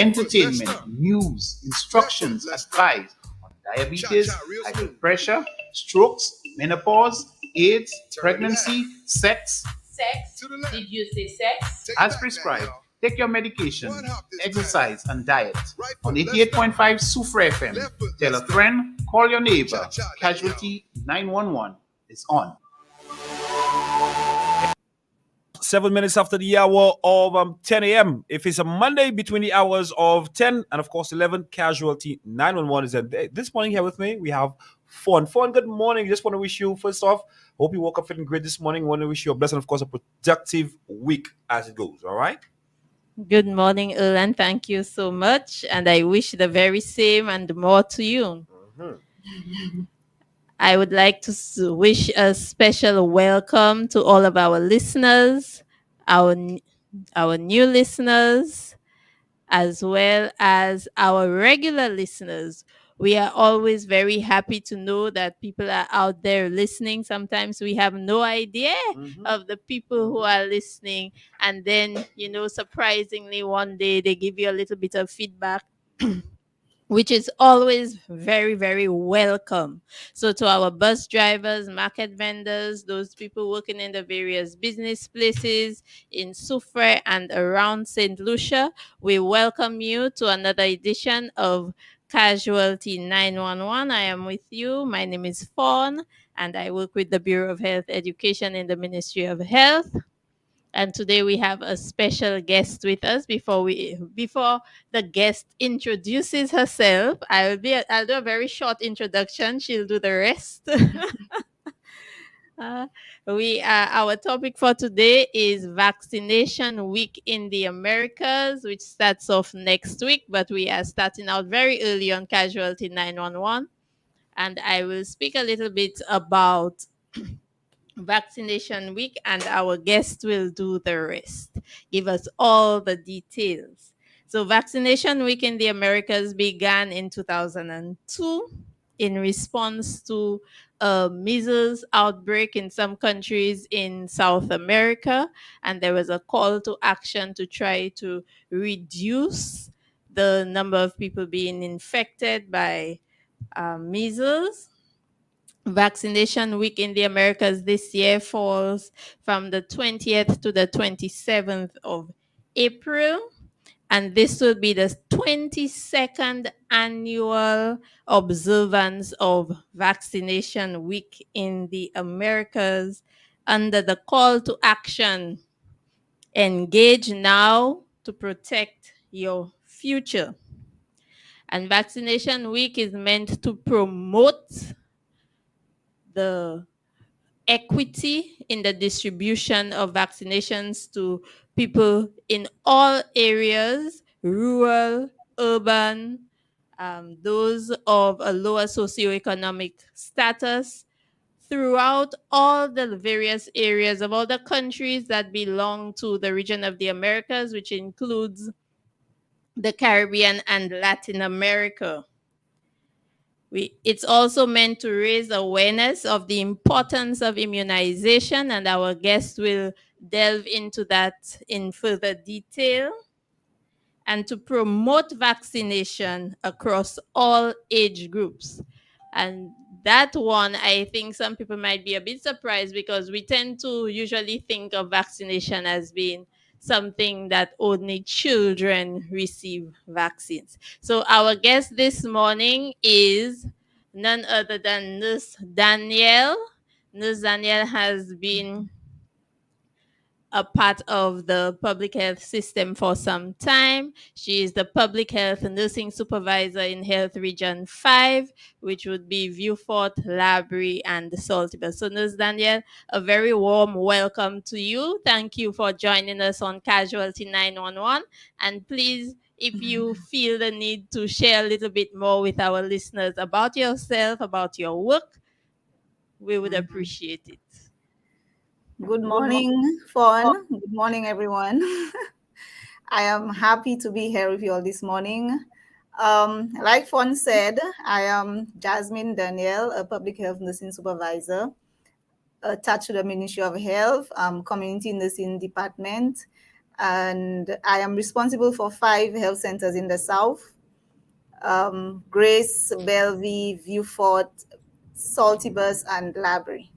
entertainment, news, instructions, advice on diabetes, high blood pressure, strokes, menopause, AIDS, pregnancy, sex. Sex? Did you say sex? As prescribed, take your medication, exercise, and diet. On 88.5 Sufra FM, tell a friend, call your neighbor. Casualty 911 is on. 7 minutes after the hour of 10 a.m. If it's a Monday between the hours of 10 and, of course, 11, Casualty 911 is there. This morning here with me, we have Fawn. Fawn, good morning. Just want to wish you, first off, hope you woke up feeling great this morning. Want to wish you a blessed and, of course, a productive week as it goes. All right? Good morning, Erlan. Thank you so much. And I wish the very same and more to you. I would like to wish a special welcome to all of our listeners, our new listeners, as well as our regular listeners. We are always very happy to know that people are out there listening. Sometimes we have no idea of the people who are listening. And then, surprisingly, one day they give you a little bit of feedback. Which is always very, very welcome. So, to our bus drivers, market vendors, those people working in the various business places in Sufre and around St. Lucia, we welcome you to another edition of Casualty 911. I am with you. My name is Fawn, and I work with the Bureau of Health Education in the Ministry of Health. And today we have a special guest with us. Before the guest introduces herself, I'll do a very short introduction. She'll do the rest. Our topic for today is Vaccination Week in the Americas, which starts off next week, but we are starting out very early on Casualty 911. And I will speak a little bit about Vaccination Week, and our guest will do the rest, give us all the details. So, Vaccination Week in the Americas began in 2002 in response to a measles outbreak in some countries in South America, and there was a call to action to try to reduce the number of people being infected by measles. Vaccination Week in the Americas this year falls from the 20th to the 27th of April. And this will be the 22nd annual observance of Vaccination Week in the Americas under the call to action, engage now to protect your future. And Vaccination Week is meant to promote the equity in the distribution of vaccinations to people in all areas, rural, urban, those of a lower socioeconomic status, throughout all the various areas of all the countries that belong to the region of the Americas, which includes the Caribbean and Latin America. It's also meant to raise awareness of the importance of immunization, and our guest will delve into that in further detail, and to promote vaccination across all age groups. And that one, I think some people might be a bit surprised because we tend to usually think of vaccination as being something that only children receive vaccines. So our guest this morning is none other than Nurse Daniel. Nurse Daniel has been a part of the public health system for some time. She is the Public Health Nursing Supervisor in Health Region 5, which would be Viewfort, Labrie, and Saltibel. So, Nurse Daniel, a very warm welcome to you. Thank you for joining us on Casualty 911. And please, if you feel the need to share a little bit more with our listeners about yourself, about your work, we would appreciate it. Good morning, Fawn. Good morning, everyone. I am happy to be here with you all this morning. Like Fawn said, I am Jasmaine Daniel, a Public Health Nursing Supervisor attached to the Ministry of Health, Community Nursing Department. and I am responsible for 5 health centers in the South: Grace, Bellevue, Viewfort, Saltibus, and Labrie.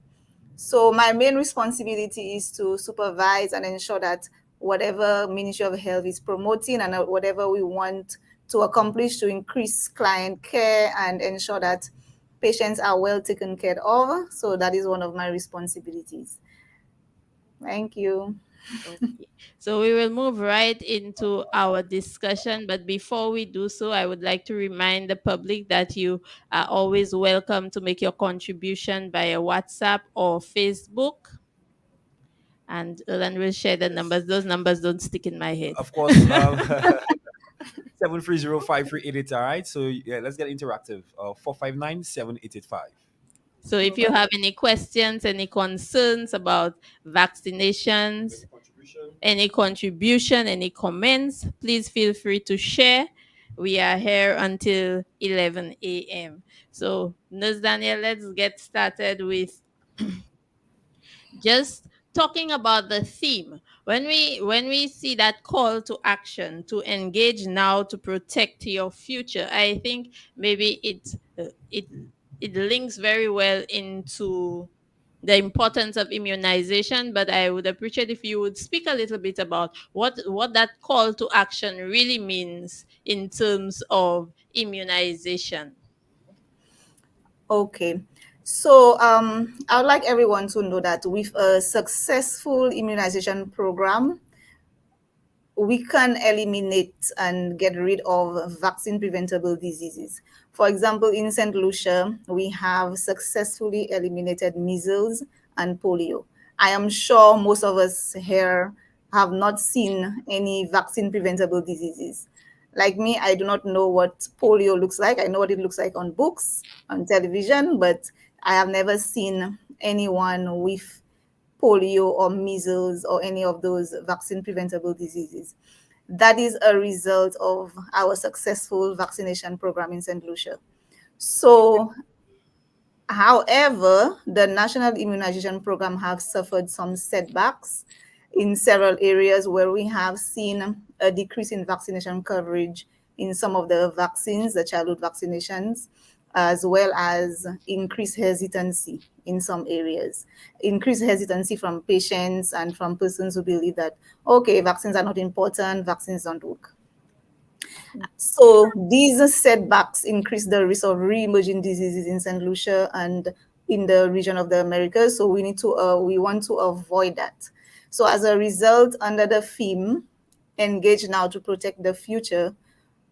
So my main responsibility is to supervise and ensure that whatever Ministry of Health is promoting and whatever we want to accomplish to increase client care and ensure that patients are well taken care of. So that is one of my responsibilities. Thank you. Okay. So we will move right into our discussion. But before we do so, I would like to remind the public that you are always welcome to make your contribution via WhatsApp or Facebook. And Erland will share the numbers. Those numbers don't stick in my head. Of course, 730-5388. All right. So yeah, let's get interactive. 459-7885. So if you have any questions, any concerns about vaccinations, any contribution, any comments, please feel free to share. We are here until 11 a.m. So, Nurse Daniel, let's get started with just talking about the theme. When we see that call to action to engage now to protect your future, I think maybe it links very well into the importance of immunization, but I would appreciate if you would speak a little bit about what that call to action really means in terms of immunization. Okay. So I would like everyone to know that with a successful immunization program, we can eliminate and get rid of vaccine preventable diseases. For example, in St. Lucia, we have successfully eliminated measles and polio. I am sure most of us here have not seen any vaccine preventable diseases. Like me, I do not know what polio looks like. I know what it looks like on books, on television, but I have never seen anyone with polio or measles or any of those vaccine preventable diseases. That is a result of our successful vaccination program in St. Lucia. So, however, the national immunization program have suffered some setbacks in several areas where we have seen a decrease in vaccination coverage in some of the vaccines, the childhood vaccinations, as well as increased hesitancy in some areas. Increased hesitancy from patients and from persons who believe that, okay, vaccines are not important, vaccines don't work. So these setbacks increase the risk of re-emerging diseases in St. Lucia and in the region of the Americas. So we want to avoid that. So as a result, under the theme, engage now to protect the future,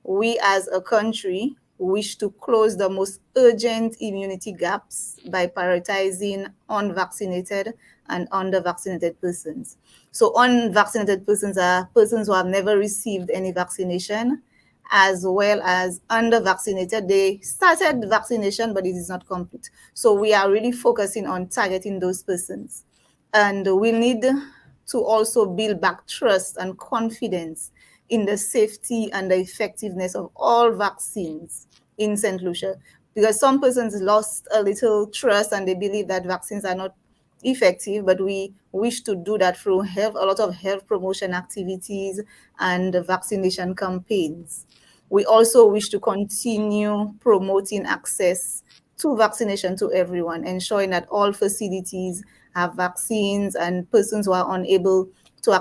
we as a country wish to close the most urgent immunity gaps by prioritizing unvaccinated and under-vaccinated persons. So unvaccinated persons are persons who have never received any vaccination, as well as under-vaccinated. They started vaccination, but it is not complete. So we are really focusing on targeting those persons. And we need to also build back trust and confidence in the safety and the effectiveness of all vaccines in St. Lucia, because some persons lost a little trust and they believe that vaccines are not effective, but we wish to do that through a lot of health promotion activities and vaccination campaigns. We also wish to continue promoting access to vaccination to everyone, ensuring that all facilities have vaccines and persons who are unable to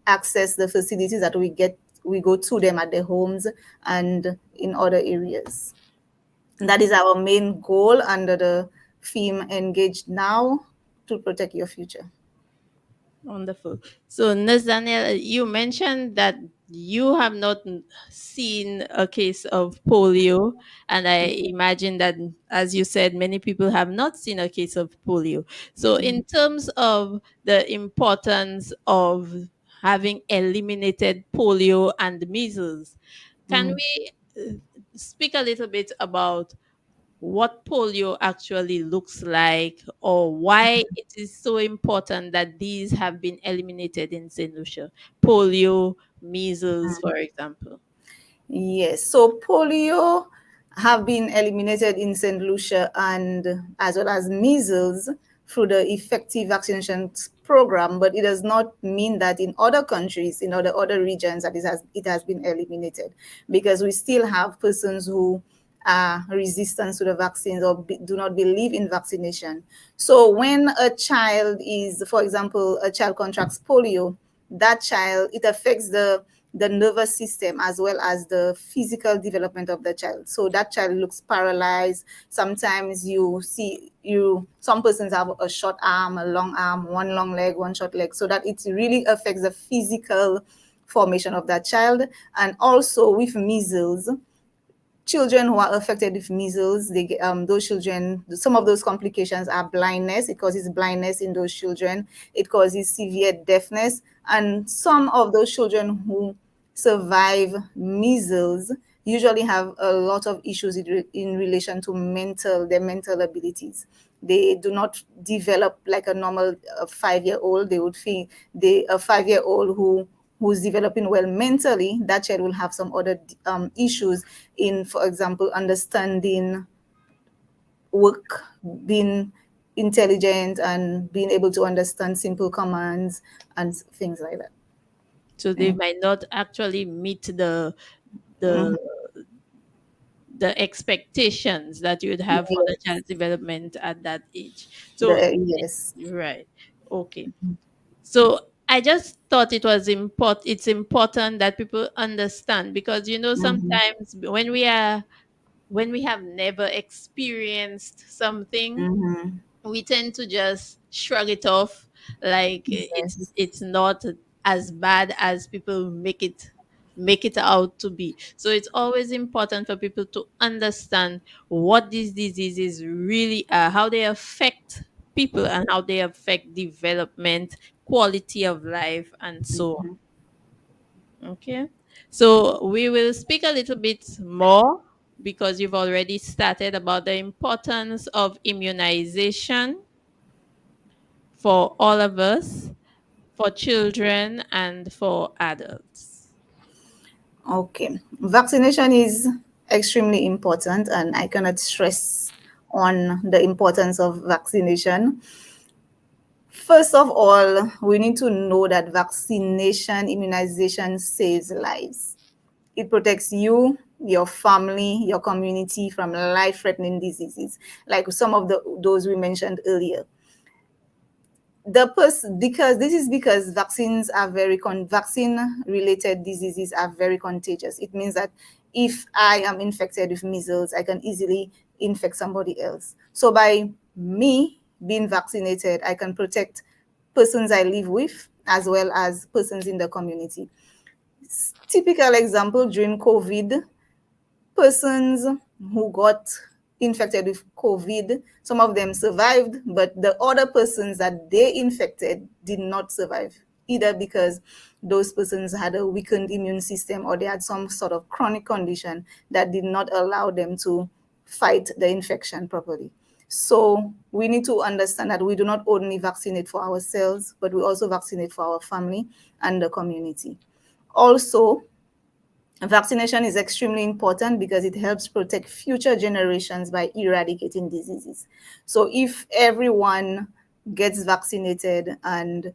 access the facilities that we go to them at their homes and in other areas. And that is our main goal under the theme Engage Now to Protect Your Future. Wonderful. So, Nurse Daniel, you mentioned that you have not seen a case of polio, and I imagine that, as you said, many people have not seen a case of polio. So, in terms of the importance of having eliminated polio and measles, can we speak a little bit about what polio actually looks like, or why it is so important that these have been eliminated in St. Lucia? Polio, measles, for example. Yes, so polio have been eliminated in St. Lucia and as well as measles through the effective vaccination program, but it does not mean that in other countries, in other regions, that it has been eliminated, because we still have persons who are resistant to the vaccines or do not believe in vaccination. So when a child is, for example, a child contracts polio, that child, it affects the nervous system as well as the physical development of the child. So that child looks paralyzed. Sometimes some persons have a short arm, a long arm, one long leg, one short leg, so that it really affects the physical formation of that child. And also with measles, children who are affected with measles, they get, those children, some of those complications are blindness. It causes blindness in those children. It causes severe deafness. And some of those children who survive measles usually have a lot of issues in relation to their mental abilities. They do not develop like a normal 5-year-old. They would think a 5-year-old who's developing well mentally, that child will have some other issues in, for example, understanding work, being intelligent, and being able to understand simple commands and things like that. So they might not actually meet the the expectations that you'd have for the Yes, child's development at that age. So yes. right. Okay. So I just thought it's important that people understand, because Mhm, sometimes when we have never experienced something, mhm. we tend to just shrug it off, like Yes. it's not as bad as people make it out to be. So it's always important for people to understand what these diseases really are, how they affect people, and how they affect development, quality of life, and so Mhm. on. Okay, so we will speak a little bit more, because you've already started, about the importance of immunization for all of us, for children and for adults. Okay. Vaccination is extremely important, and I cannot stress on the importance of vaccination. First of all, we need to know that vaccination, immunization saves lives. It protects you, your family, your community from life-threatening diseases, like some of those we mentioned earlier. Because vaccine related diseases are very contagious. It means that if I am infected with measles, I can easily infect somebody else. So by me being vaccinated, I can protect persons I live with as well as persons in the community. Typical example, during COVID, persons who got infected with COVID, some of them survived, but the other persons that they infected did not survive, either because those persons had a weakened immune system or they had some sort of chronic condition that did not allow them to fight the infection properly. So we need to understand that we do not only vaccinate for ourselves, but we also vaccinate for our family and the community. Also, vaccination is extremely important because it helps protect future generations by eradicating diseases. So if everyone gets vaccinated and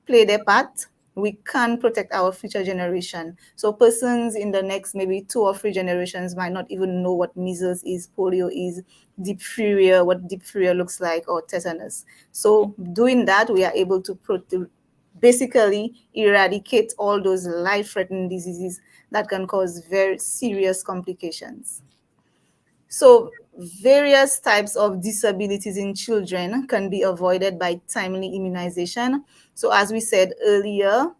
play their part, we can protect our future generation. So persons in the next maybe 2 or 3 generations might not even know what measles is, polio is, diphtheria, what diphtheria looks like, or tetanus. So doing that, we are able to basically eradicate all those life-threatening diseases that can cause very serious complications. So various types of disabilities in children can be avoided by timely immunization. So as we said earlier,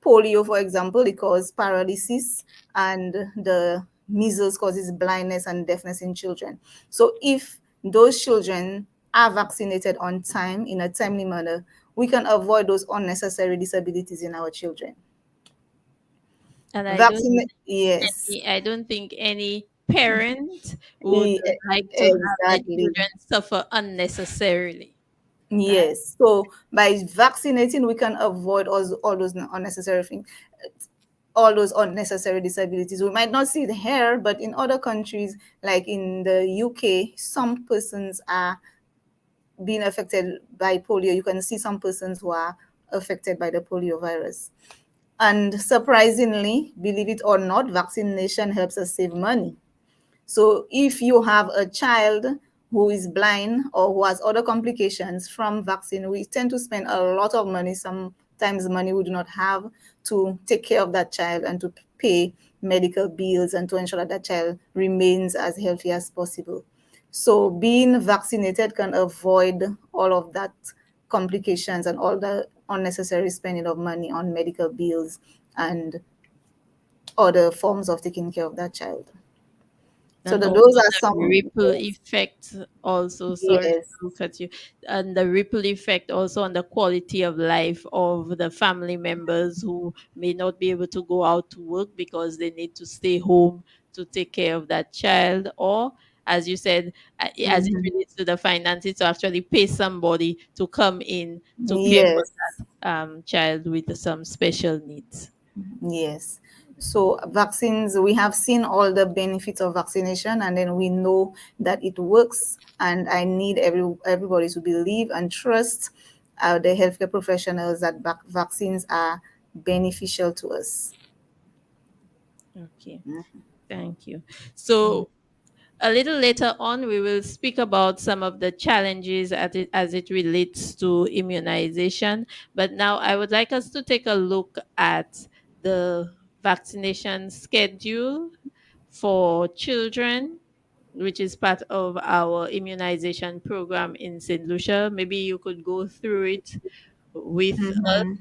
polio, for example, it causes paralysis, and the measles causes blindness and deafness in children. So if those children are vaccinated on time, in a timely manner, we can avoid those unnecessary disabilities in our children. And Yes, I don't think any parent would e- like to have their exactly. children suffer unnecessarily. Right? Yes. So by vaccinating, we can avoid all those unnecessary things, all those unnecessary disabilities. We might not see it here, but in other countries, like in the UK, some persons are being affected by polio, you can see some persons who are affected by the polio virus. And surprisingly, believe it or not, vaccination helps us save money. So if you have a child who is blind or who has other complications from vaccine, we tend to spend a lot of money, sometimes money we do not have, to take care of that child and to pay medical bills and to ensure that that child remains as healthy as possible. So being vaccinated can avoid all of that complications and all the unnecessary spending of money on medical bills and other forms of taking care of that child. So And those also are the some. ripple effect also, sorry Yes. to cut you, and the ripple effect also on the quality of life of the family members who may not be able to go out to work because they need to stay home to take care of that child, or as you said, as it Mhm. relates to the finances, to actually pay somebody to come in to care for Yes. child with some special needs. Yes. So vaccines, we have seen all the benefits of vaccination, and then we know that it works. And I need everybody to believe and trust the healthcare professionals that vaccines are beneficial to us. Okay, thank you. So a little later on, we will speak about some of the challenges as it relates to immunization. But now I would like us to take a look at the vaccination schedule for children, which is part of our immunization program in St. Lucia. Maybe you could go through it with us Mhm.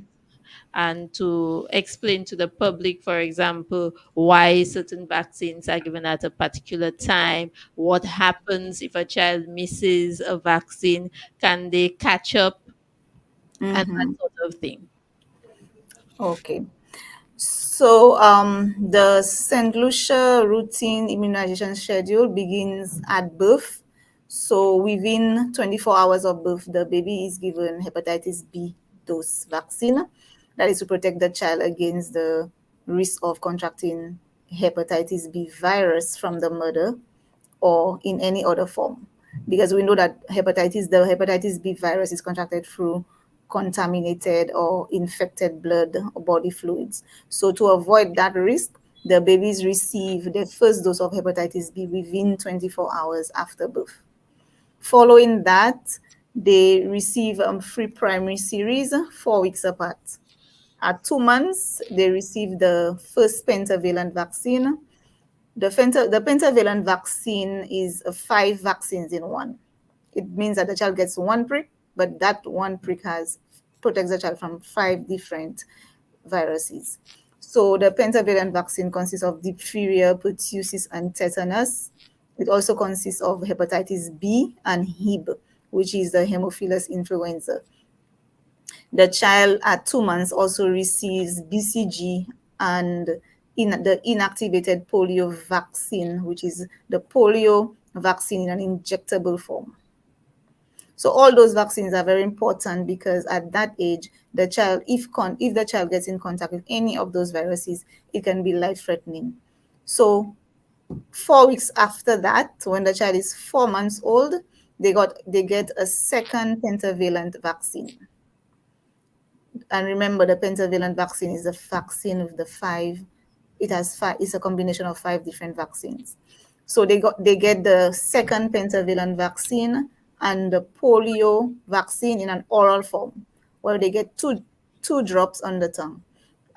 and to explain to the public, for example, why certain vaccines are given at a particular time, what happens if a child misses a vaccine, can they catch up, and that Mhm. sort of thing. Okay. So the St. Lucia routine immunization schedule begins at birth. So within 24 hours of birth, the baby is given hepatitis B dose vaccine. That is to protect the child against the risk of contracting hepatitis B virus from the mother or in any other form. Because we know that the hepatitis B virus is contracted through contaminated or infected blood or body fluids. So to avoid that risk, the babies receive the first dose of hepatitis B within 24 hours after birth. Following that, they receive free primary series 4 weeks apart. At 2 months, they receive the first pentavalent vaccine. The pentavalent vaccine is five vaccines in one. It means that the child gets one prick, but that one prick protects the child from five different viruses. So the pentavalent vaccine consists of diphtheria, pertussis, and tetanus. It also consists of hepatitis B and Hib, which is the Haemophilus influenza. The child at 2 months also receives BCG and in the inactivated polio vaccine, which is the polio vaccine in an injectable form. So all those vaccines are very important because at that age, the child, if the child gets in contact with any of those viruses, it can be life-threatening. So 4 weeks after that, when the child is 4 months old, they get a second pentavalent vaccine. And remember, the pentavalent vaccine is a vaccine with the five. It's a combination of five different vaccines. So they get the second pentavalent vaccine and the polio vaccine in an oral form, where they get two drops on the tongue.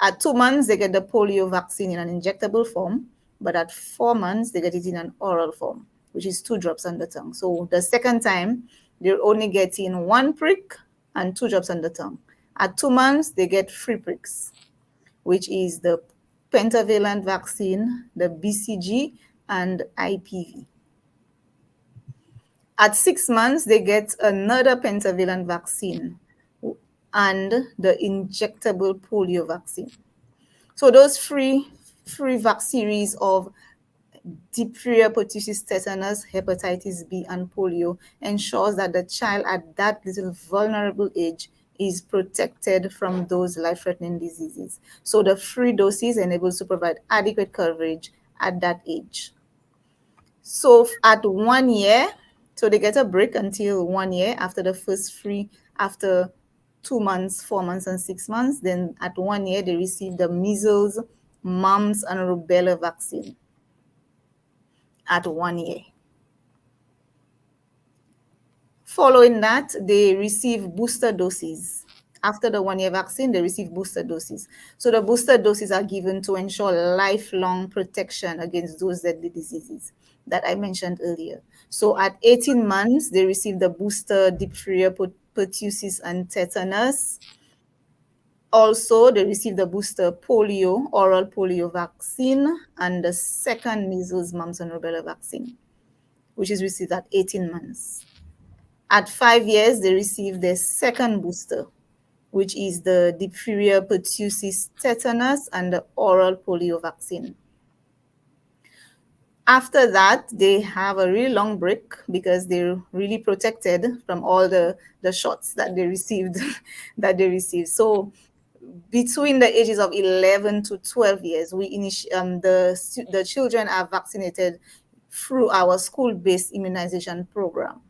At 2 months, they get the polio vaccine in an injectable form, but at 4 months, they get it in an oral form, which is two drops on the tongue. So the second time, they're only getting one prick and two drops on the tongue. At 2 months, they get three pricks, which is the pentavalent vaccine, the BCG, and IPV. At 6 months, they get another pentavalent vaccine and the injectable polio vaccine. So those three series of diphtheria, pertussis, tetanus, hepatitis B, and polio ensures that the child at that little vulnerable age is protected from those life-threatening diseases. So the free doses enables to provide adequate coverage at that age. So at 1 year, So they get a break until 1 year after the first free, after 2 months, 4 months, and 6 months. Then at 1 year, they receive the measles, mumps, and rubella vaccine at 1 year. Following that, they receive booster doses. After the 1 year vaccine, they receive booster doses. So the booster doses are given to ensure lifelong protection against those deadly diseases that I mentioned earlier. So at 18 months, they receive the booster diphtheria, pertussis, and tetanus. Also, they receive the booster polio, oral polio vaccine, and the second measles, mumps, and rubella vaccine, which is received at 18 months. At 5 years, they receive their second booster, which is the diphtheria, pertussis, tetanus, and the oral polio vaccine. After that, they have a really long break because they're really protected from all the shots that they received. So between the ages of 11 to 12 years, the children are vaccinated through our school-based immunization program.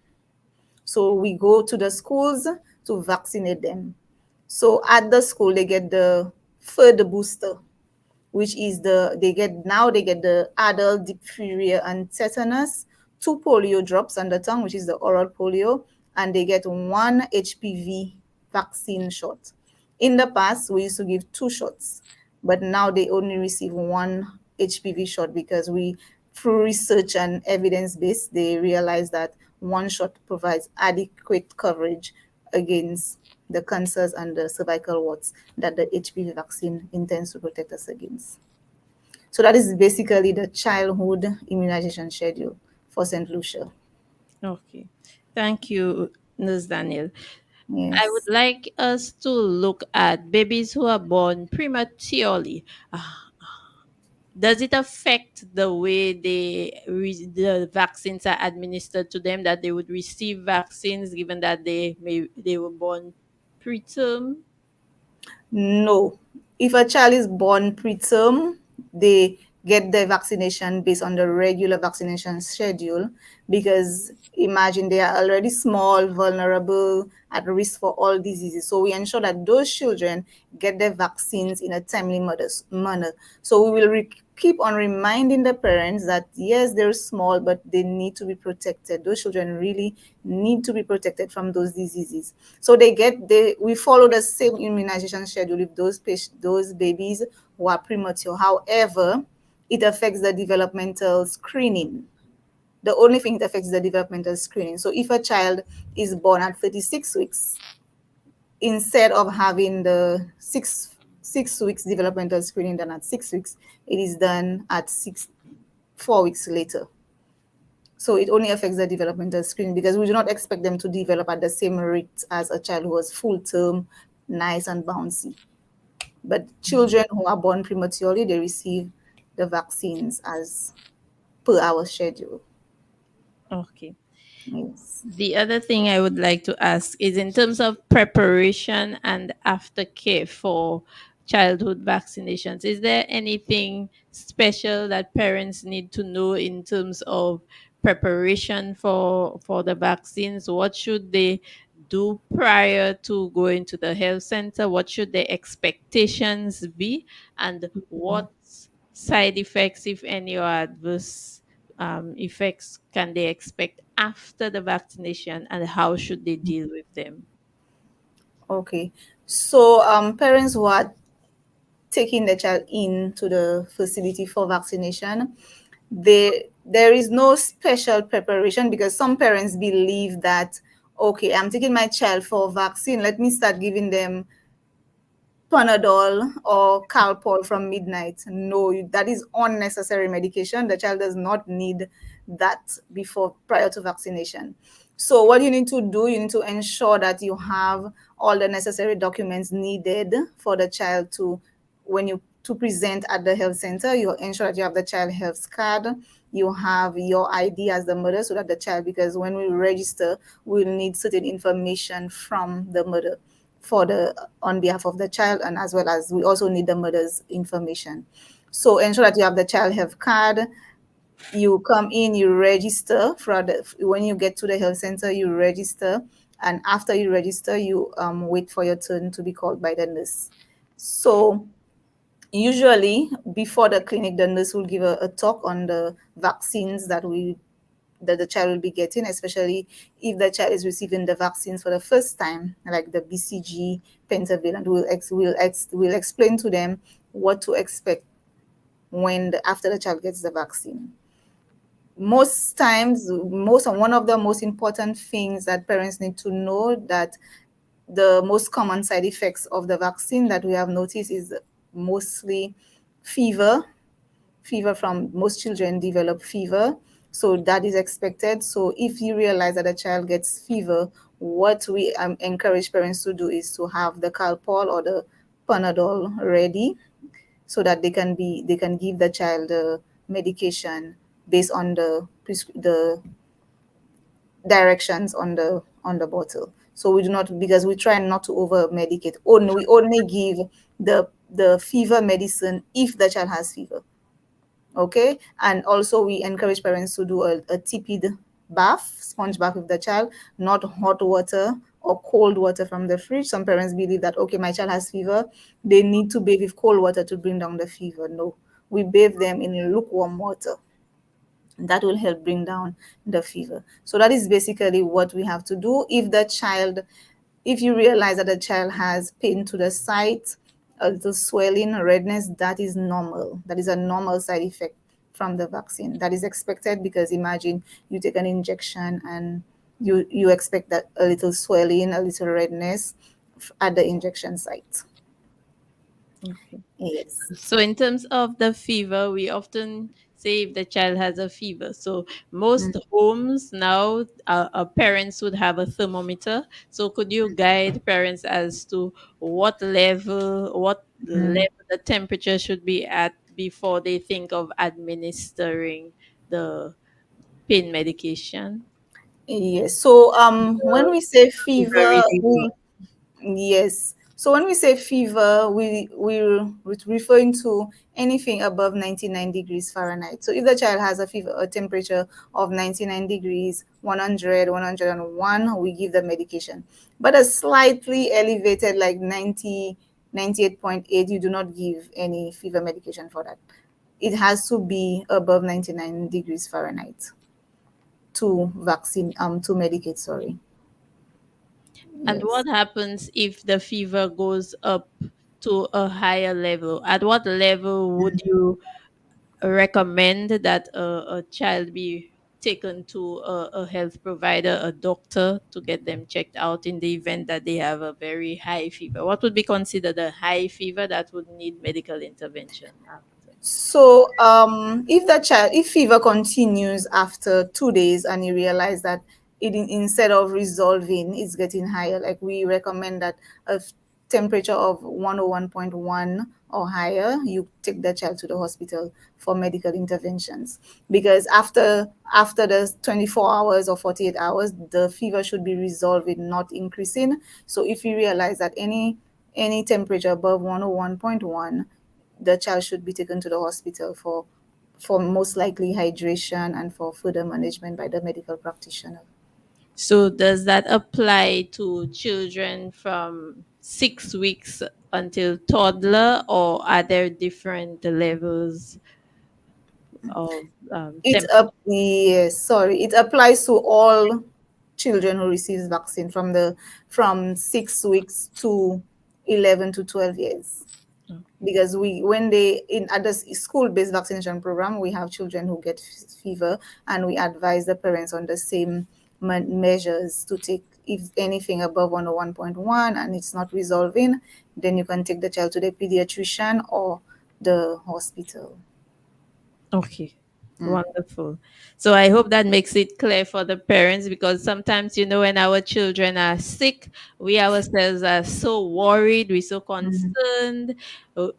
So we go to the schools to vaccinate them. So at the school, they get the third booster, which is they get the adult diphtheria and tetanus, 2 polio drops on the tongue, which is the oral polio, and they get 1 HPV vaccine shot. In the past, we used to give 2 shots, but now they only receive 1 HPV shot because through research and evidence-based, they realize that 1 shot provides adequate coverage against the cancers and the cervical warts that the HPV vaccine intends to protect us against. So that is basically the childhood immunization schedule for St. Lucia. Okay. Thank you, Nurse Daniel. Yes. I would like us to look at babies who are born prematurely. Does it affect the way the vaccines are administered to them, that they would receive vaccines given that they were born preterm? No. If a child is born preterm, they get the vaccination based on the regular vaccination schedule, because imagine they are already small, vulnerable, at risk for all diseases. So we ensure that those children get their vaccines in a timely manner. So we will keep on reminding the parents that yes, they're small, but they need to be protected. Those children really need to be protected from those diseases. So we follow the same immunization schedule with those babies who are premature. However, it affects the developmental screening. The only thing that affects the developmental screening. So if a child is born at 36 weeks, instead of having the six weeks developmental screening done at 6 weeks, it is done at 4 weeks later. So it only affects the developmental screening because we do not expect them to develop at the same rate as a child who was full term, nice and bouncy. But children who are born prematurely, they receive the vaccines as per our schedule. Okay. Yes. The other thing I would like to ask is in terms of preparation and aftercare for childhood vaccinations, is there anything special that parents need to know in terms of preparation for the vaccines? What should they do prior to going to the health center? What should their expectations be? And what side effects, if any, or adverse effects can they expect after the vaccination, and how should they deal with them? Okay. So parents who are taking the child into the facility for vaccination, there is no special preparation, because some parents believe that, okay, I'm taking my child for vaccine, let me start giving them Panadol or Calpol from midnight. No, that is unnecessary medication. The child does not need that prior to vaccination. So what you need to do, you need to ensure that you have all the necessary documents needed for the child to present at the health center. You ensure that you have the child health card, you have your ID as the mother, so that the child, because when we register, we'll need certain information from the mother on behalf of the child, and as well as we also need the mother's information. So ensure that you have the child health card, You come in, you register for when you get to the health center, you register, and after you register, you wait for your turn to be called by the nurse. So usually before the clinic, the nurse will give a talk on the vaccines that the child will be getting, especially if the child is receiving the vaccines for the first time, like the BCG, pentavalent. We'll explain to them what to expect after the child gets the vaccine. Most times, one of the most important things that parents need to know, that the most common side effects of the vaccine that we have noticed is mostly fever. From most children develop fever, so that is expected. So if you realize that a child gets fever, what we encourage parents to do is to have the Calpol or the Panadol ready, so that they can give the child the medication based on the directions on the bottle. So we do not, because we try not to over medicate. We only give the fever medicine if the child has fever. Okay, and also we encourage parents to do a tepid bath, sponge bath with the child, not hot water or cold water from the fridge. Some parents believe that, okay, my child has fever, they need to bathe with cold water to bring down the fever. No, we bathe them in lukewarm water. That will help bring down the fever. So that is basically what we have to do. If you realize that the child has pain to the site, a little swelling, redness, that is normal. That is a normal side effect from the vaccine. That is expected, because imagine you take an injection and you expect that a little swelling, a little redness at the injection site. Okay. Yes. So in terms of the fever, we often say if the child has a fever. So most homes now, parents would have a thermometer. So could you guide parents as to what Mhm. level the temperature should be at before they think of administering the pain medication? Yes. So when we say Fever fever, reading. yes. So when we say fever, we're referring to anything above 99 degrees Fahrenheit. So if the child has a temperature of 99 degrees, 100, 101, we give the medication. But a slightly elevated, like 90, 98.8, you do not give any fever medication for that. It has to be above 99 degrees Fahrenheit to medicate, sorry. And Yes. what happens if the fever goes up to a higher level? At what level would you recommend that a child be taken to a health provider, a doctor, to get them checked out in the event that they have a very high fever? What would be considered a high fever that would need medical intervention after? So, if fever continues after 2 days and you realize that instead of resolving, it's getting higher, like we recommend that temperature of 101.1 or higher, you take the child to the hospital for medical interventions. Because after the 24 hours or 48 hours, the fever should be resolving, not increasing. So if you realize that any temperature above 101.1, the child should be taken to the hospital for most likely hydration and for further management by the medical practitioner. So does that apply to children from 6 weeks until toddler, or are there different levels of temperature? Yes, sorry, it applies to all children who receives vaccine from 6 weeks to 11 to 12 years. Because we when they in at the school-based vaccination program, we have children who get fever, and we advise the parents on the same measures to take. If anything above 101.1 and it's not resolving, then you can take the child to the pediatrician or the hospital. Okay. Wonderful. So I hope that makes it clear for the parents, because sometimes, when our children are sick, we ourselves are so worried, we're so concerned,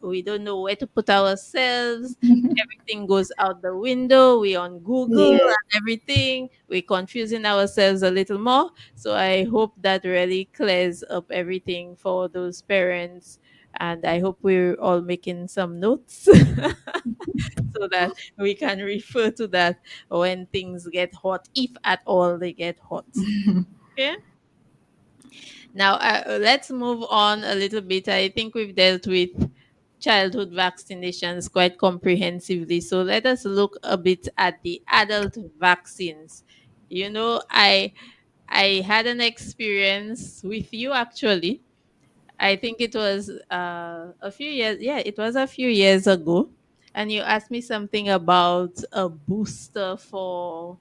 we don't know where to put ourselves. Everything goes out the window. We on Google Yeah. and everything. We're confusing ourselves a little more. So I hope that really clears up everything for those parents And I hope we're all making some notes so that we can refer to that when things get hot, if at all they get hot. Okay. Now, let's move on a little bit. I think we've dealt with childhood vaccinations quite comprehensively. So let us look a bit at the adult vaccines. You know, I had an experience with you actually. I think it was a few years. Yeah, it was a few years ago, and you asked me something about a booster for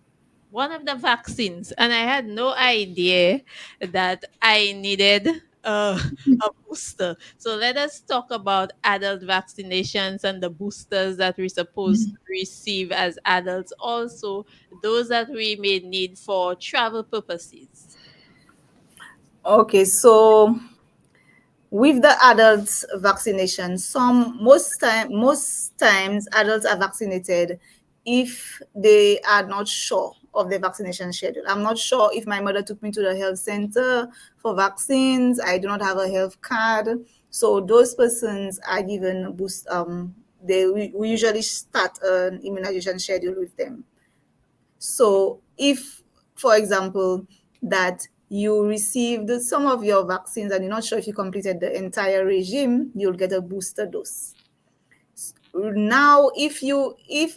one of the vaccines, and I had no idea that I needed a booster. So let us talk about adult vaccinations and the boosters that we're supposed to receive as adults. Also, those that we may need for travel purposes. Okay, so with the adults vaccination, most times adults are vaccinated if they are not sure of the vaccination schedule. I'm not sure if my mother took me to the health center for vaccines. I do not have a health card, so those persons are given a boost. We usually start an immunization schedule with them. So if, for example, that you received some of your vaccines and you're not sure if you completed the entire regime, you'll get a booster dose. Now, if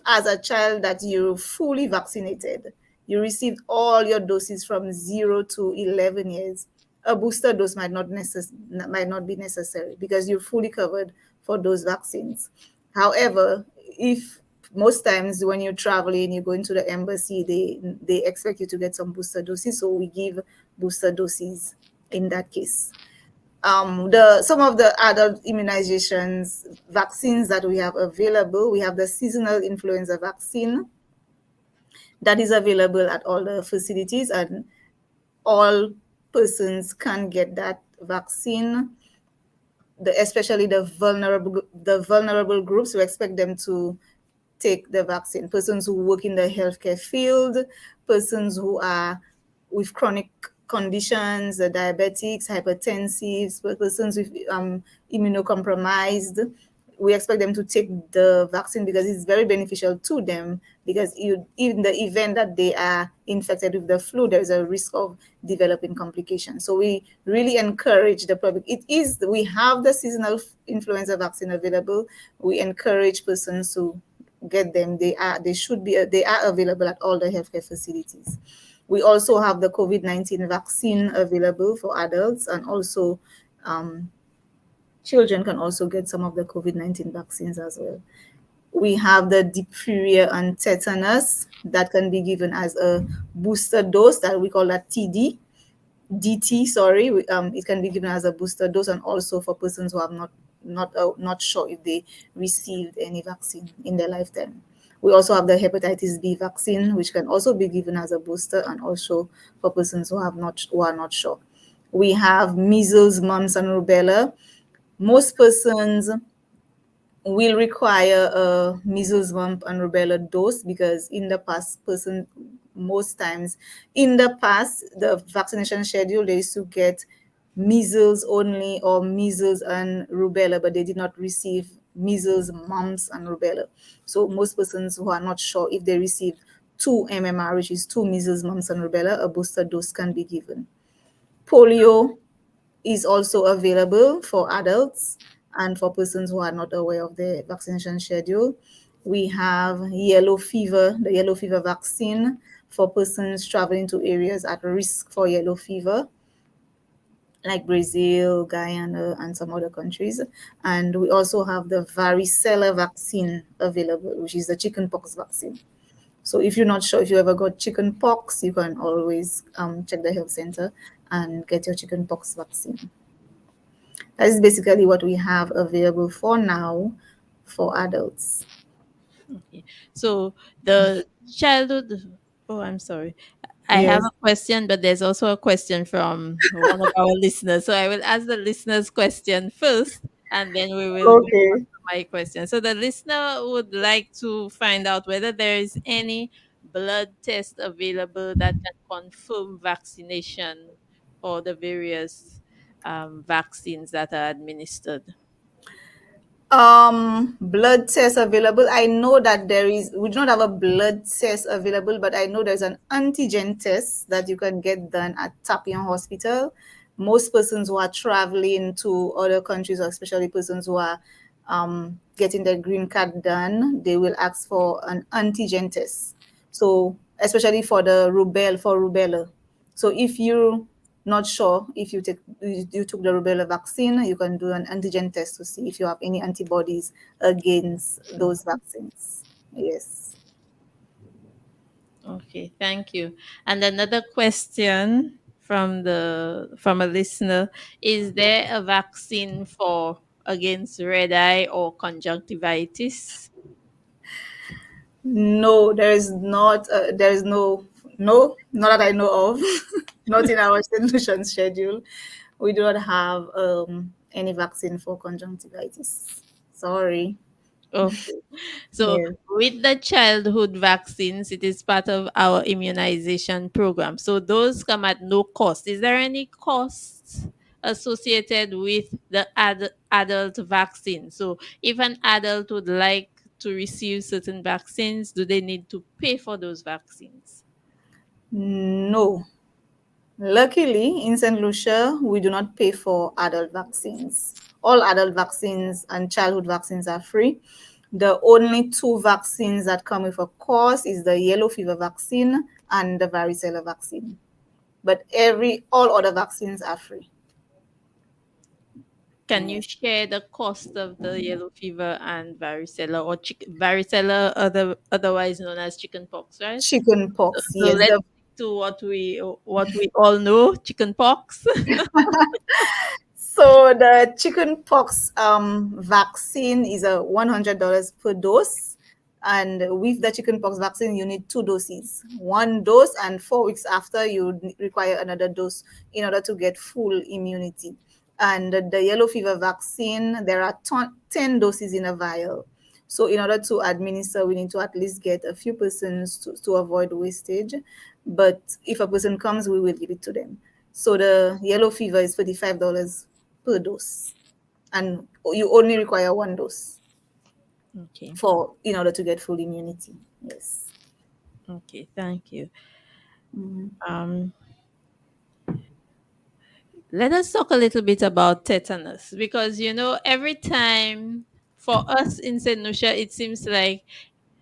as a child that you're fully vaccinated, you received all your doses from 0 to 11 years, a booster dose might not be necessary because you're fully covered for those vaccines. However, if most times when you're traveling, you go into the embassy, they expect you to get some booster doses, so we give booster doses in that case. The some of the adult immunizations vaccines that we have available, we have the seasonal influenza vaccine that is available at all the facilities, and all persons can get that vaccine. Especially the vulnerable groups, we expect them to take the vaccine. Persons who work in the healthcare field, persons who are with chronic conditions, the diabetics, hypertensives, persons with immunocompromised. We expect them to take the vaccine because it's very beneficial to them, because in the event that they are infected with the flu, there's a risk of developing complications. So we really encourage the public. We have the seasonal influenza vaccine available. We encourage persons to get them. They are available at all the healthcare facilities. We also have the COVID-19 vaccine available for adults, and also children can also get some of the COVID-19 vaccines as well. We have the diphtheria and tetanus that can be given as a booster dose, that we call that DT, sorry. It can be given as a booster dose, and also for persons who have not sure if they received any vaccine in their lifetime. We also have the hepatitis B vaccine, which can also be given as a booster, and also for persons who are not sure. We have measles, mumps, and rubella. Most persons will require a measles, mumps, and rubella dose, because in the past, the vaccination schedule, they used to get measles only or measles and rubella, but they did not receive measles, mumps, and rubella. So most persons who are not sure if they receive 2 MMR, which is 2 measles, mumps, and rubella, a booster dose can be given. Polio is also available for adults and for persons who are not aware of the vaccination schedule. We have the yellow fever vaccine for persons traveling to areas at risk for yellow fever, like Brazil, Guyana, and some other countries. And we also have the varicella vaccine available, which is the chickenpox vaccine. So if you're not sure if you ever got chickenpox, you can always check the health center and get your chickenpox vaccine. That is basically what we have available for now for adults. Okay. So the childhood. Oh, I'm sorry. I have Yes. a question, but there's also a question from one of our listeners. So I will ask the listener's question first, and then we will move on Okay. to my question. So the listener would like to find out whether there is any blood test available that can confirm vaccination or the various vaccines that are administered. Blood test available. I know that we do not have a blood test available, but I know there's an antigen test that you can get done at Tapion Hospital. Most persons who are traveling to other countries, or especially persons who are getting their green card done, they will ask for an antigen test. So, especially for rubella. So, if you're not sure if you took the rubella vaccine, you can do an antigen test to see if you have any antibodies against those vaccines. Yes. Okay, thank you. And another question from a listener: is there a vaccine for against red eye or conjunctivitis? No, there is not. There is no, not that I know of. Not in our solution schedule. We do not have any vaccine for conjunctivitis. Sorry. Okay. So Yes. with the childhood vaccines, it is part of our immunization program. So those come at no cost. Is there any cost associated with the adult vaccine? So if an adult would like to receive certain vaccines, do they need to pay for those vaccines? No. Luckily, in St. Lucia, we do not pay for adult vaccines. All adult vaccines and childhood vaccines are free. The only two vaccines that come with a cost is the yellow fever vaccine and the varicella vaccine. But all other vaccines are free. Can you share the cost of the yellow fever and varicella or varicella, otherwise known as chickenpox, right? Chicken So, pox, so yes. let's stick to what we all know, chickenpox. So the chickenpox vaccine is a $100 per dose. And with the chickenpox vaccine, you need two doses. One dose, and 4 weeks after, you require another dose in order to get full immunity. And the yellow fever vaccine, there are 10 doses in a vial. So in order to administer, we need to at least get a few persons to avoid wastage. But if a person comes, we will give it to them. So the yellow fever is $35 per dose, and you only require one dose Okay. for in order to get full immunity. Yes. Okay. Thank you. Mhm. Um, Let us talk a little bit about tetanus because every time for us in St. Lucia, it seems like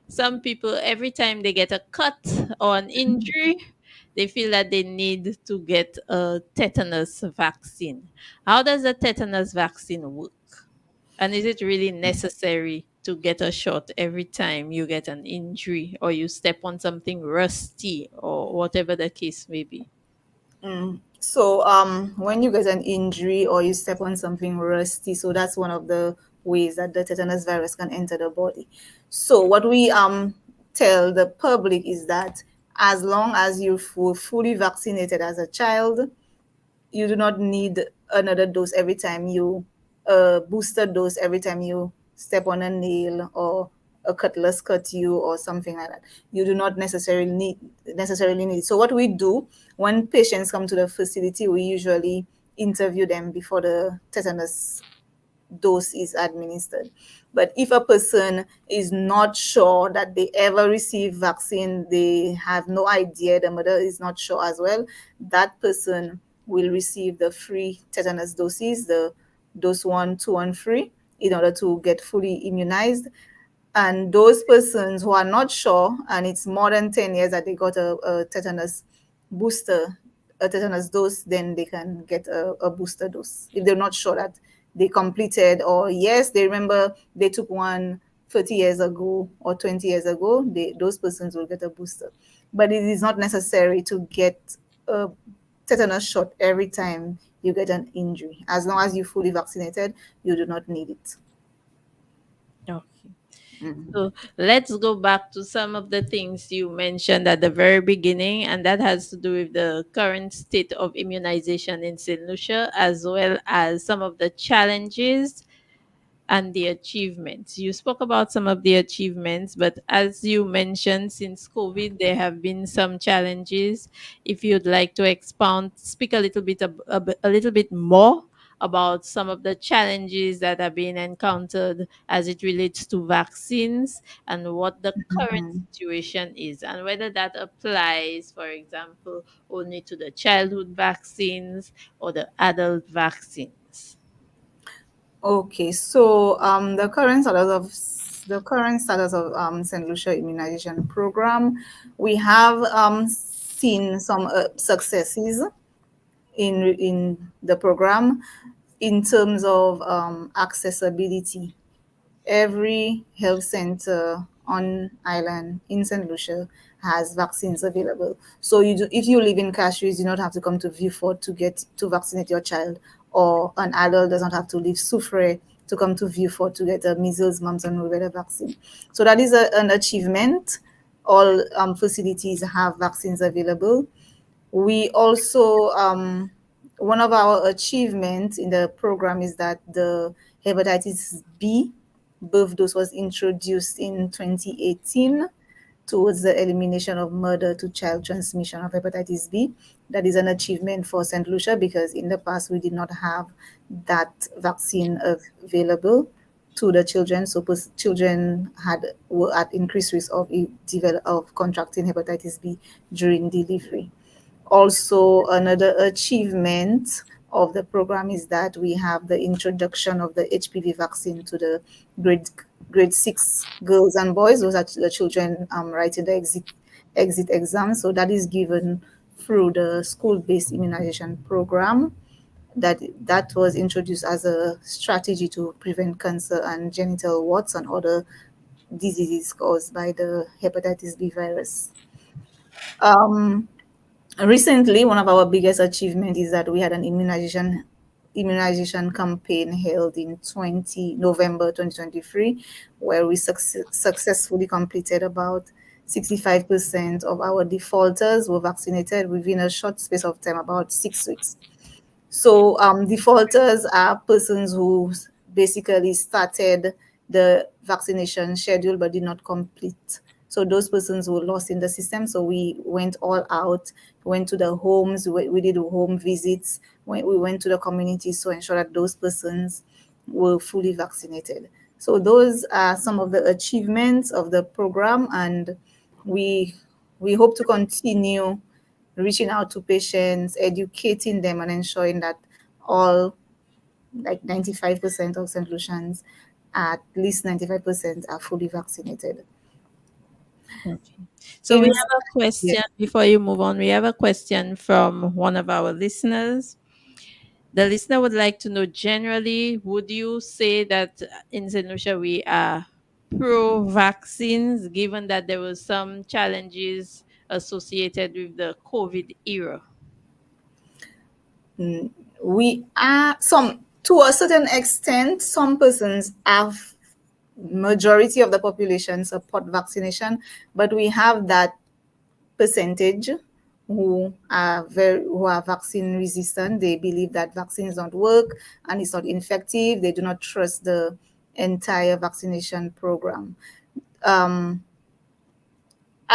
some people every time they get a cut or an injury, they feel that they need to get a tetanus vaccine. How does the tetanus vaccine work? And is it really necessary to get a shot every time you get an injury or you step on something rusty or whatever the case may be? So when you get an injury or you step on something rusty, so that's one of the ways that the tetanus virus can enter the body. So what we tell the public is that as long as you were fully vaccinated as a child, you do not need another dose every time you booster dose every time you step on a nail or a cutlass cut you or something like that. You do not necessarily need. So what we do when patients come to the facility, we usually interview them before the tetanus dose is administered. But if a person is not sure that they ever receive vaccine, they have no idea, the mother is not sure as well, that person will receive the free tetanus doses, the dose 1, 2, and 3, in order to get fully immunized. And those persons who are not sure, and it's more than 10 years that they got a tetanus booster, a tetanus dose, then they can get a booster dose. If they're not sure that they completed, or yes, they remember they took one 30 years ago or 20 years ago, those persons will get a booster. But it is not necessary to get a tetanus shot every time you get an injury. As long as you're fully vaccinated, you do not need it. Okay. Mhm. So let's go back to some of the things you mentioned at the very beginning, and that has to do with the current state of immunization in St. Lucia, as well as some of the challenges and the achievements. You spoke about some of the achievements, but as you mentioned, since COVID, there have been some challenges. If you'd like to expound, speak a little bit, a little bit more about some of the challenges that are being encountered as it relates to vaccines and what the current Mhm. situation is, and whether that applies, for example, only to the childhood vaccines or the adult vaccines. Okay, so the current status of St. Lucia immunization program, we have seen some successes in the program in terms of accessibility. Every health center on island in St. Lucia has vaccines available. So if you live in Castries, you do not have to come to Vieux to get to vaccinate your child, or an adult does not have to leave Soufrière to come to Vieux to get a measles, mumps, and rubella vaccine. So that is an achievement. All facilities have vaccines available. We also, one of our achievements in the program is that the hepatitis B birth dose was introduced in 2018 towards the elimination of mother to child transmission of hepatitis B. That is an achievement for St. Lucia because in the past we did not have that vaccine available to the children. So children were at increased risk of contracting hepatitis B during delivery. Also, another achievement of the program is that we have the introduction of the HPV vaccine to the grade grade 6 girls and boys. Those are the children writing the exit exam. So that is given through the school-based immunization program that was introduced as a strategy to prevent cancer and genital warts and other diseases caused by the hepatitis B virus. Um, Recently, one of our biggest achievements is that we had an immunization campaign held in November 2023, where we successfully completed about 65% of our defaulters were vaccinated within a short space of time, about 6 weeks. So defaulters are persons who basically started the vaccination schedule but did not complete. So those persons were lost in the system. So we went all out, went to the homes, we did home visits, we went to the communities to ensure that those persons were fully vaccinated. So those are some of the achievements of the program, and we we hope to continue reaching out to patients, educating them, and ensuring that all, like 95% of St. Lucians, at least 95% are fully vaccinated. Okay. So we In have a yeah. question before you move on. We have a question from one of our listeners. The listener would like to know, generally, would you say that in St. Lucia we are pro vaccines, given that there were some challenges associated with the COVID era? We are, some, to a certain extent, some persons have, majority of the population support vaccination, but we have that percentage who are vaccine resistant. They believe that vaccines don't work and it's not effective. They do not trust the entire vaccination program. I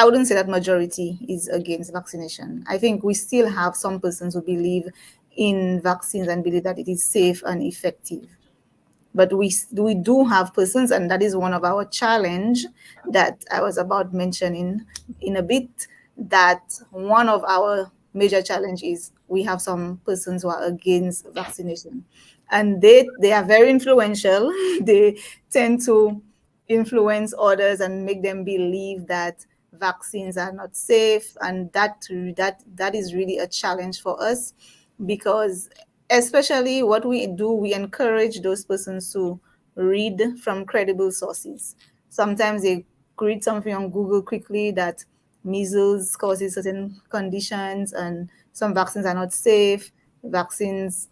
wouldn't say that majority is against vaccination. I think we still have some persons who believe in vaccines and believe that it is safe and effective. But we do have persons, and that is one of our challenge that I was about mentioning in a bit, that one of our major challenge is we have some persons who are against vaccination, and they are very influential. They tend to influence others and make them believe that vaccines are not safe, and that is really a challenge for us, because especially what we do, we encourage those persons to read from credible sources. Sometimes they read something on Google quickly that measles causes certain conditions and some vaccines are not safe. Vaccines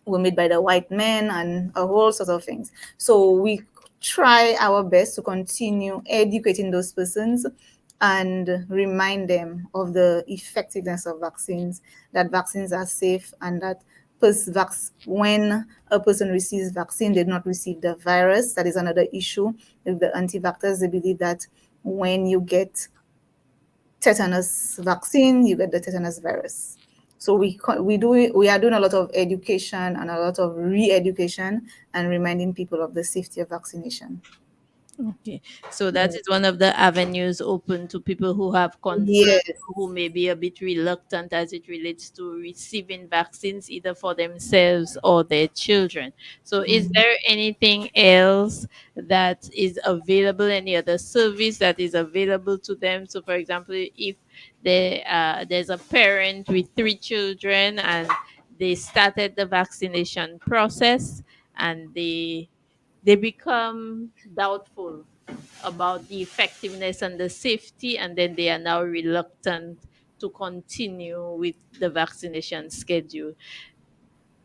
were made by the white men and a whole sort of things. So we try our best to continue educating those persons and remind them of the effectiveness of vaccines, that vaccines are safe, and that when a person receives vaccine, they do not receive the virus. That is another issue with the anti-vaxxers. They believe that when you get tetanus vaccine, you get the tetanus virus. So we are doing a lot of education and a lot of re-education and reminding people of the safety of vaccination. Okay, so that is one of the avenues open to people who have concern, Yes. who may be a bit reluctant as it relates to receiving vaccines, either for themselves or their children. So, is Mhm. there anything else that is available? Any other service that is available to them? So, for example, if there's a parent with three children and they started the vaccination process and they become doubtful about the effectiveness and the safety, and then they are now reluctant to continue with the vaccination schedule.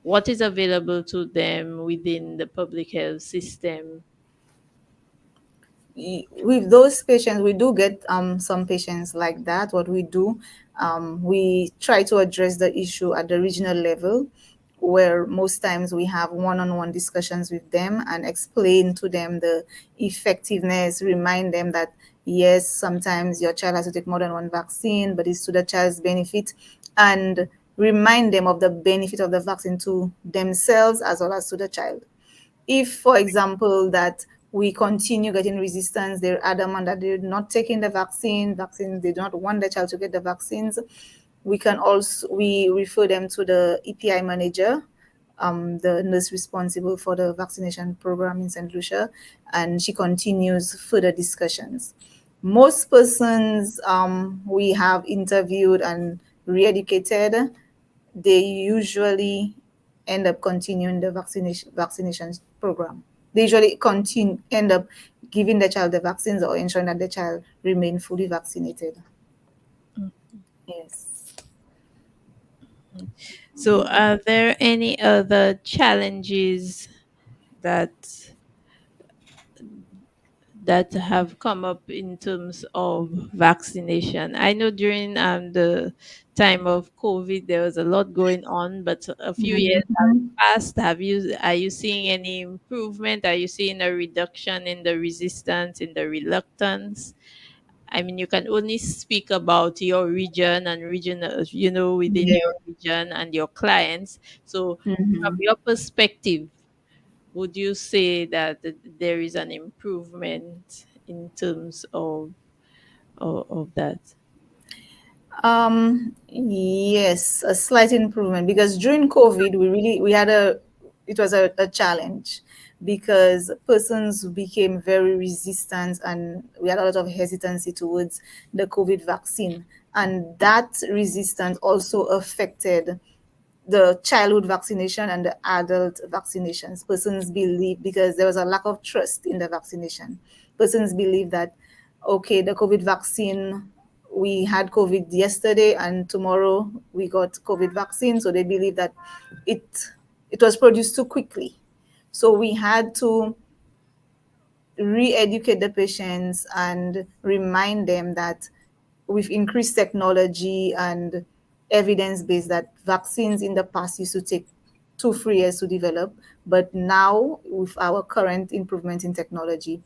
What is available to them within the public health system? With those patients, we do get some patients like that. What we do, we try to address the issue at the regional level, where most times we have one-on-one discussions with them and explain to them the effectiveness, remind them that yes, sometimes your child has to take more than one vaccine, but it's to the child's benefit, and remind them of the benefit of the vaccine to themselves as well as to the child. If, for example, that we continue getting resistance, they're adamant that they're not taking the vaccines, they do not want the child to get the vaccines, we refer them to the EPI manager, the nurse responsible for the vaccination program in St. Lucia, and she continues further discussions. Most persons we have interviewed and re-educated, they usually end up continuing the vaccination program. They usually end up giving the child the vaccines or ensuring that the child remain fully vaccinated. Yes. So, are there any other challenges that have come up in terms of vaccination? I know during the time of COVID there was a lot going on, but a few years have Mhm. passed. Are you seeing any improvement? Are you seeing a reduction in the resistance, in the reluctance? I mean, you can only speak about your region and region, within Yeah. your region and your clients. So, from Mhm. your perspective, would you say that there is an improvement in terms of that? Yes, a slight improvement because during COVID, we had it was a challenge because persons became very resistant and we had a lot of hesitancy towards the COVID vaccine. And that resistance also affected the childhood vaccination and the adult vaccinations. Persons believe, because there was a lack of trust in the vaccination, persons believe that, okay, the COVID vaccine, we had COVID yesterday and tomorrow we got COVID vaccine. So they believe that it, it was produced too quickly. So we had to re-educate the patients and remind them that with increased technology and evidence based, that vaccines in the past used to take 2 3 years to develop, but now with our current improvement in technology,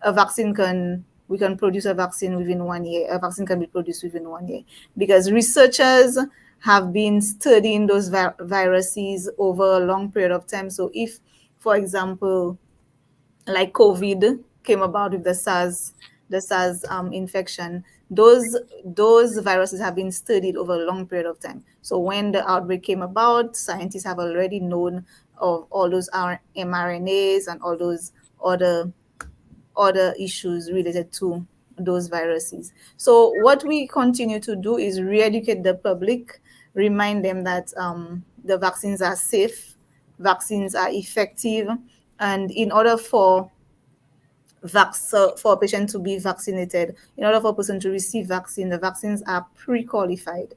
a vaccine can we can produce a vaccine within 1 year. A vaccine can be produced within 1 year because researchers have been studying those viruses over a long period of time. So if, for example, like COVID came about with the SARS infection, those viruses have been studied over a long period of time. So when the outbreak came about, scientists have already known of all those mRNAs and all those other other issues related to those viruses. So what we continue to do is re-educate the public, remind them that the vaccines are safe, vaccines are effective, and in order for for a patient to be vaccinated, in order for a person to receive vaccine, the vaccines are pre-qualified.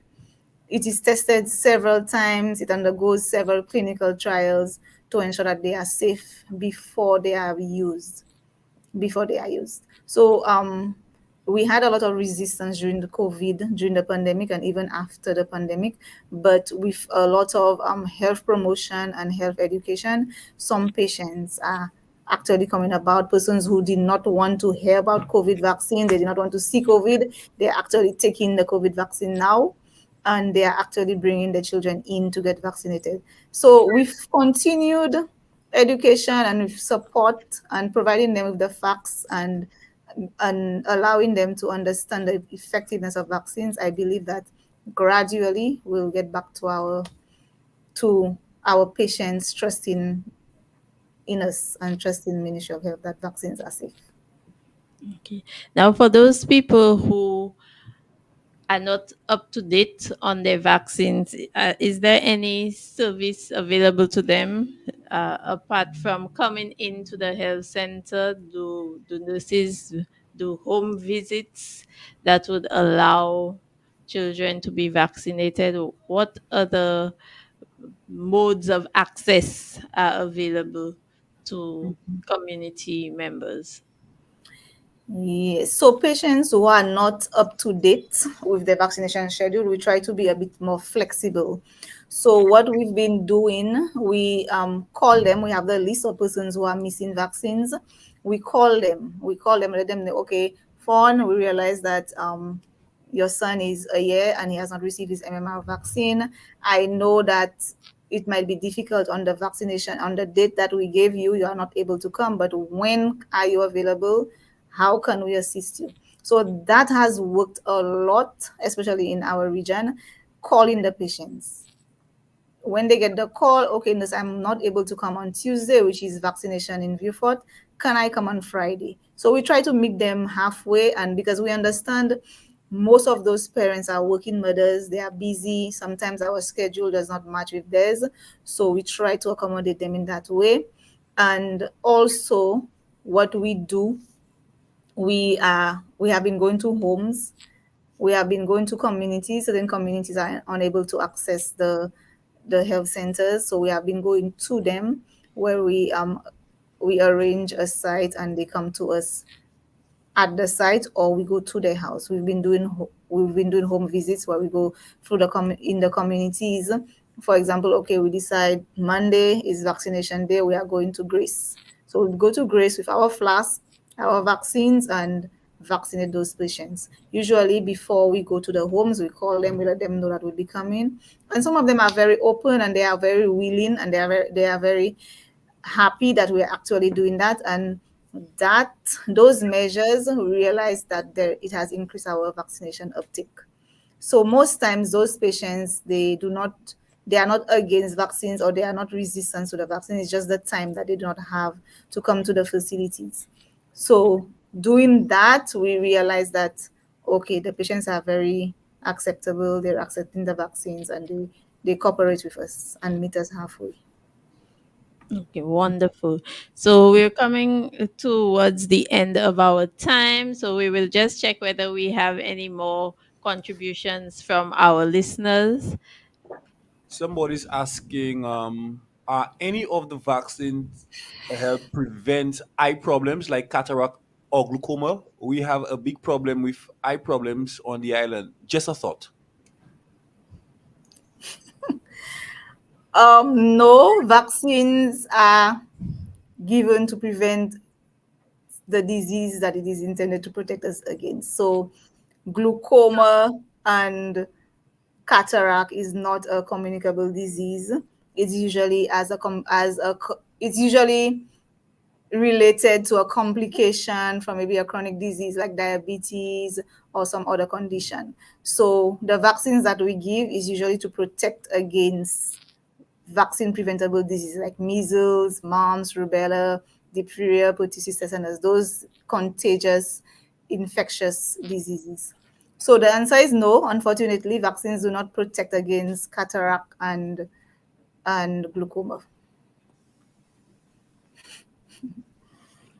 It is tested several times, it undergoes several clinical trials to ensure that they are safe before they are used. So we had a lot of resistance during the COVID, during the pandemic, and even after the pandemic. But with a lot of health promotion and health education, some patients are actually coming about. Persons who did not want to hear about COVID vaccine, they did not want to see COVID, they're actually taking the COVID vaccine now. and they are actually bringing the children in to get vaccinated. So we've continued education and with support and providing them with the facts and allowing them to understand the effectiveness of vaccines. I believe that gradually we'll get back to our patients trusting in us and trusting Ministry of Health that vaccines are safe. Okay. Now, for those people who are not up to date on their vaccines, is there any service available to them apart from coming into the health center? Do nurses do home visits that would allow children to be vaccinated? What other modes of access are available to community members? Yes, so patients who are not up to date with the vaccination schedule, we try to be a bit more flexible. So what we've been doing, we call them. We have the list of persons who are missing vaccines. We call them. Let them know. Okay, Fawn, we realize that your son is a year and he has not received his MMR vaccine. I know that it might be difficult on the vaccination on the date that we gave you. You are not able to come, but when are you available? How can we assist you? So that has worked a lot, especially in our region, calling the patients. When they get the call, okay, nurse, I'm not able to come on Tuesday, which is vaccination in Viewfort. Can I come on Friday? So we try to meet them halfway. And because we understand most of those parents are working mothers, they are busy. Sometimes our schedule does not match with theirs. So we try to accommodate them in that way. And also, what we do, we have been going to homes, we have been going to communities. Certain communities are unable to access the health centers, so we have been going to them, where we arrange a site and they come to us at the site, or we go to their house. We've been doing home visits where we go through in the communities. For example, okay, we decide Monday is vaccination day, we are going to Grace. So we go to Grace with our flask, our vaccines, and vaccinate those patients. Usually before we go to the homes, we call them, we let them know that we'll be coming. And some of them are very open and they are very willing and they are very happy that we're actually doing that. And that those measures, we realize that it has increased our vaccination uptake. So most times those patients, they are not against vaccines or they are not resistant to the vaccine. It's just the time that they do not have to come to the facilities. So doing that, we realize that okay, the patients are very acceptable, they're accepting the vaccines, and they cooperate with us and meet us halfway. Okay, wonderful. So we're coming towards the end of our time. So we will just check whether we have any more contributions from our listeners. Somebody's asking, are any of the vaccines help prevent eye problems like cataract or glaucoma? We have a big problem with eye problems on the island. Just a thought. No, vaccines are given to prevent the disease that it is intended to protect us against. So glaucoma and cataract is not a communicable disease. It's usually it's usually related to a complication from maybe a chronic disease like diabetes or some other condition. So the vaccines that we give is usually to protect against vaccine preventable diseases like measles, mumps, rubella, diphtheria, pertussis, tetanus, those contagious infectious diseases. So the answer is no. Unfortunately, vaccines do not protect against cataract and glaucoma.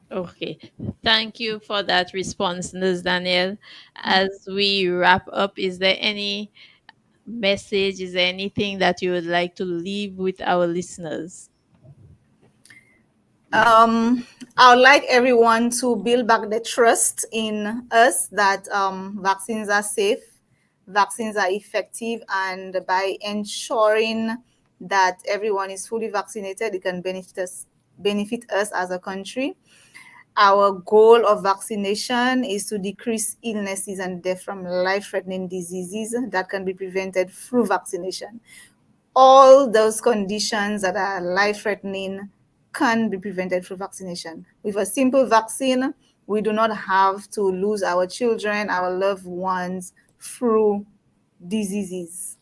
Okay, thank you for that response, Nurse Daniel. As we wrap up, is there any message? Is there anything that you would like to leave with our listeners? I would like everyone to build back the trust in us that vaccines are safe, vaccines are effective, and by ensuring that everyone is fully vaccinated, it can benefit us as a country. Our goal of vaccination is to decrease illnesses and death from life-threatening diseases that can be prevented through vaccination. All those conditions that are life-threatening can be prevented through vaccination. With a simple vaccine, we do not have to lose our children, our loved ones through diseases.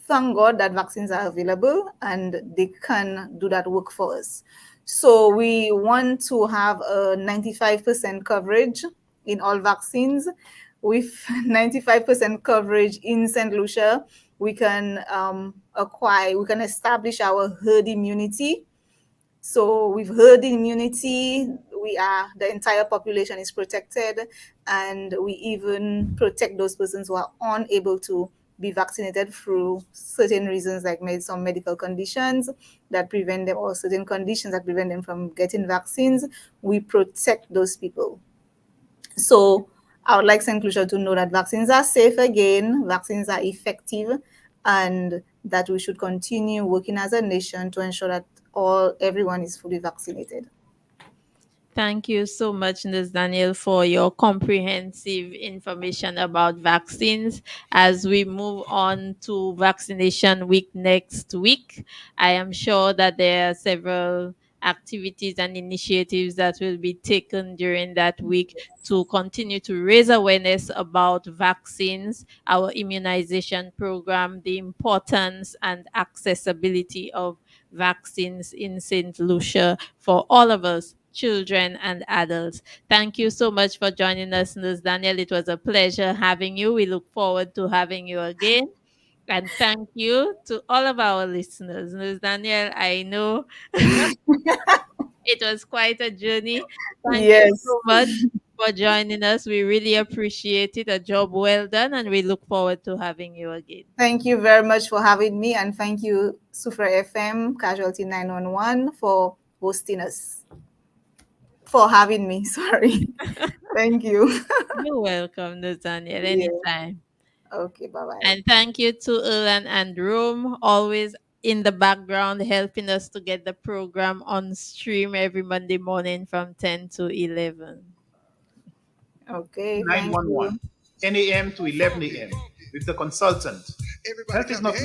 Thank God that vaccines are available and they can do that work for us. So we want to have a 95% coverage in all vaccines. With 95% coverage in St. Lucia, we can we can establish our herd immunity. So with herd immunity, the entire population is protected, and we even protect those persons who are unable to be vaccinated through certain reasons, like some medical conditions that prevent them, or certain conditions that prevent them from getting vaccines. We protect those people. So I would like St. Lucia to know that vaccines are safe again, vaccines are effective, and that we should continue working as a nation to ensure that everyone is fully vaccinated. Thank you so much, Nurse Daniel, for your comprehensive information about vaccines. As we move on to vaccination week next week, I am sure that there are several activities and initiatives that will be taken during that week to continue to raise awareness about vaccines, our immunization program, the importance and accessibility of vaccines in St. Lucia for all of us, children and adults. Thank you so much for joining us, Nurse Daniel. It was a pleasure having you. We look forward to having you again. And thank you to all of our listeners. Nurse Daniel, I know it was quite a journey. Thank you Yes. so much for joining us. We really appreciate it. A job well done, and we look forward to having you again. Thank you very much for having me, and thank you, Sufra FM Casualty 911, for hosting us. For having me, sorry. Thank you. You're welcome, Nurse Daniel, Yeah. anytime. Okay, bye-bye. And thank you to Erlan and Rome, always in the background helping us to get the program on stream every Monday morning from 10 to 11. Okay, thank you. 911, 10 a.m. to 11 a.m. with the consultant. Health is not